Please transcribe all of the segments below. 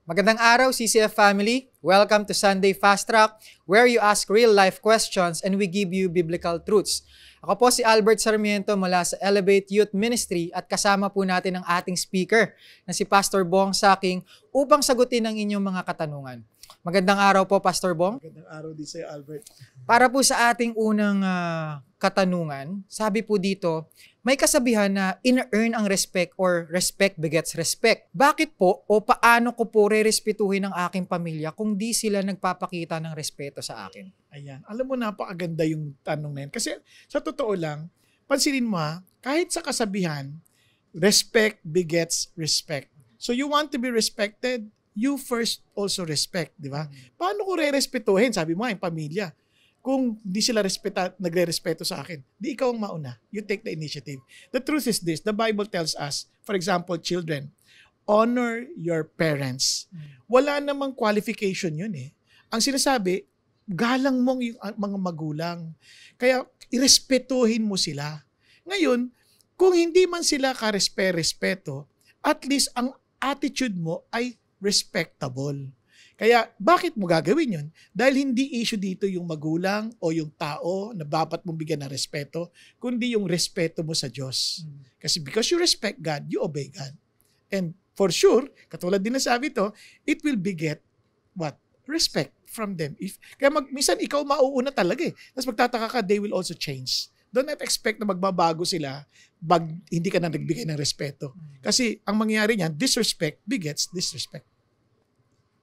Magandang araw, CCF family. Welcome to Sunday Fast Track, where you ask real-life questions and we give you biblical truths. Ako po si Albert Sarmiento mula sa Elevate Youth Ministry at kasama po natin ang ating speaker na si Pastor Bong Saking upang sagutin ang inyong mga katanungan. Magandang araw po, Pastor Bong. Magandang araw din sa'yo, Albert. Para po sa ating unang katanungan, sabi po dito, may kasabihan na in-earn ang respect or respect begets respect. Bakit po o paano ko po re-respetuhin ang aking pamilya kung di sila nagpapakita ng respeto sa akin? Ayan. Alam mo, napakaganda yung tanong na yan. Kasi sa totoo lang, pansinin mo kahit sa kasabihan, respect begets respect. So you want to be respected, you first also respect, di ba? Paano ko re-respetuhin? Sabi mo yung pamilya. Kung di sila nagre-respeto sa akin, di ikaw ang mauna. You take the initiative. The truth is this, the Bible tells us, for example, children, honor your parents. Wala namang qualification yun eh. Ang sinasabi, galang mong yung mga magulang. Kaya, irespetuhin mo sila. Ngayon, kung hindi man sila ka-respeto, at least ang attitude mo ay respectable. Kaya, bakit mo gagawin yun? Dahil hindi issue dito yung magulang o yung tao na dapat mong bigyan ng respeto, kundi yung respeto mo sa Diyos. Kasi because you respect God, you obey God. And for sure, katulad din na sabi to, it will beget what? Respect from them. Kaya minsan ikaw mauuna talaga eh. Tapos magtataka ka, they will also change. Do not expect na magbabago sila pag hindi ka na nagbigay ng respeto. Kasi ang mangyayari niyan, disrespect begets disrespect.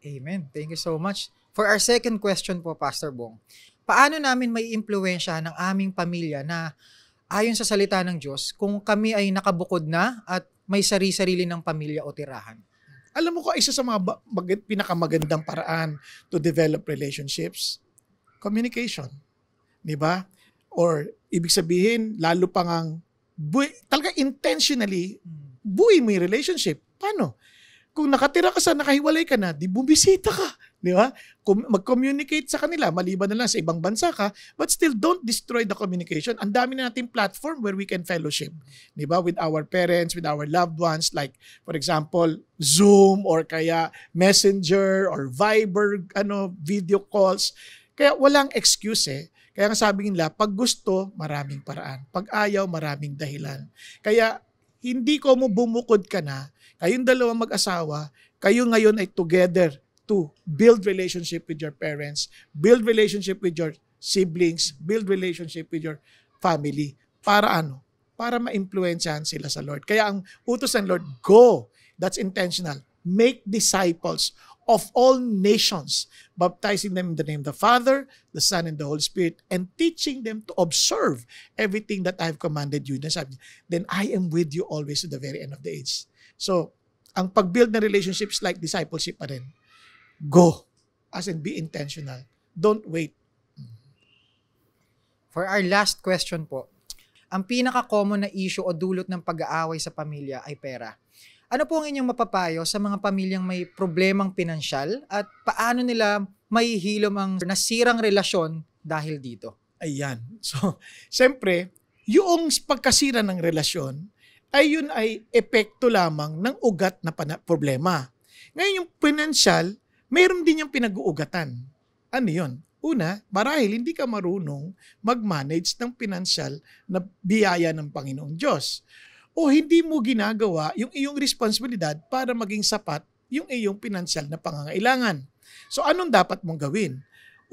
Amen. Thank you so much. For our second question po, Pastor Bong, paano namin may impluwensya ng aming pamilya na ayon sa salita ng Diyos kung kami ay nakabukod na at may sari-sarili ng pamilya o tirahan? Alam mo ko, isa sa mga pinakamagandang paraan to develop relationships, communication. Di ba? Or, ibig sabihin, lalo pang talaga intentionally, buuin mo yung relationship. Paano? Kung nakatira ka sa nakahiwalay ka na, di bumisita ka. Di ba? Mag-communicate sa kanila, maliban na lang sa ibang bansa ka, but still don't destroy the communication. Ang dami na nating platform where we can fellowship. Di ba? With our parents, with our loved ones, like, for example, Zoom or kaya Messenger or Viber, video calls. Kaya walang excuse eh. Kaya nga sabi nila, pag gusto, maraming paraan. Pag ayaw, maraming dahilan. Kaya hindi ko mo bumukod ka na, kayong dalawang mag-asawa, kayo ngayon ay together to build relationship with your parents, build relationship with your siblings, build relationship with your family. Para ano? Para ma-influensyahan sila sa Lord. Kaya ang utos ng Lord, go. That's intentional. Make disciples of all nations, baptizing them in the name of the Father, the Son, and the Holy Spirit, and teaching them to observe everything that I have commanded you. Then I am with you always to the very end of the age. So, ang pag-build na relationships like discipleship pa rin. Go. As in, be intentional. Don't wait. For our last question po, ang pinaka-common na issue o dulot ng pag-aaway sa pamilya ay pera. Ano po ang inyong mapapayo sa mga pamilyang may problemang pinansyal at paano nila mahihilom ang nasirang relasyon dahil dito? Ayan. So, siyempre, yung pagkasira ng relasyon, yun ay epekto lamang ng ugat na problema. Ngayon yung pinansyal, mayroon din yung pinag-uugatan. Ano yun? Una, marahil hindi ka marunong mag-manage ng pinansyal na biyaya ng Panginoong Diyos. O hindi mo ginagawa yung iyong responsibilidad para maging sapat yung iyong pinansyal na pangangailangan. So anong dapat mong gawin?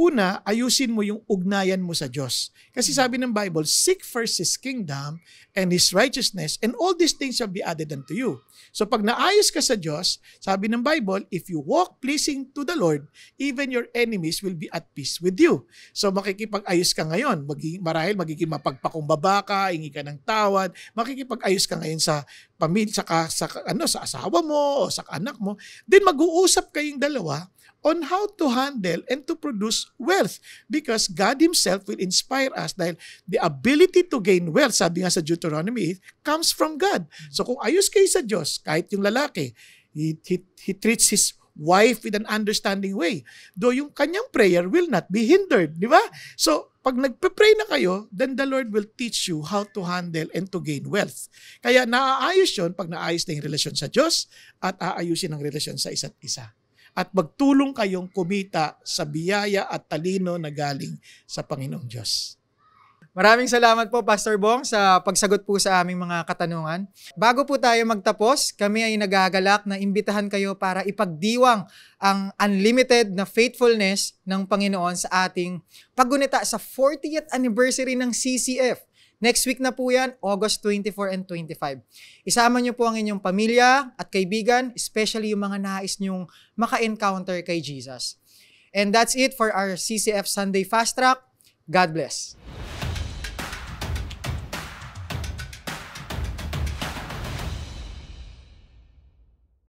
Una, ayusin mo yung ugnayan mo sa Diyos. Kasi sabi ng Bible, seek first His kingdom and His righteousness, and all these things shall be added unto you. So pag naayos ka sa Diyos, sabi ng Bible, if you walk pleasing to the Lord, even your enemies will be at peace with you. So makikipag-ayos ka ngayon. Marahil magiging mapagpakumbaba ka, hingi ka ng tawad, makikipag-ayos ka ngayon sa pamilya, sa asawa mo o sa anak mo. Then mag-uusap kayong dalawa on how to handle and to produce wealth, because God Himself will inspire us dahil the ability to gain wealth, sabi nga sa Deuteronomy 8, comes from God. So kung ayos kayo sa Diyos, kahit yung lalaki, he treats his wife with an understanding way, though yung kanyang prayer will not be hindered, di ba? So pag nagpe-pray na kayo, then the Lord will teach you how to handle and to gain wealth. Kaya naaayos yun pag naayos na yung relasyon sa Diyos at aayusin ang relasyon sa isa't isa. at magtulong kayong kumita sa biyaya at talino na galing sa Panginoong Diyos. Maraming salamat po, Pastor Bong, sa pagsagot po sa aming mga katanungan. Bago po tayo magtapos, kami ay nagagalak na imbitahan kayo para ipagdiwang ang unlimited na faithfulness ng Panginoon sa ating paggunita sa 40th anniversary ng CCF. Next week na po yan, August 24 and 25. Isama niyo po ang inyong pamilya at kaibigan, especially yung mga nais niyong maka-encounter kay Jesus. And that's it for our CCF Sunday Fast Track. God bless.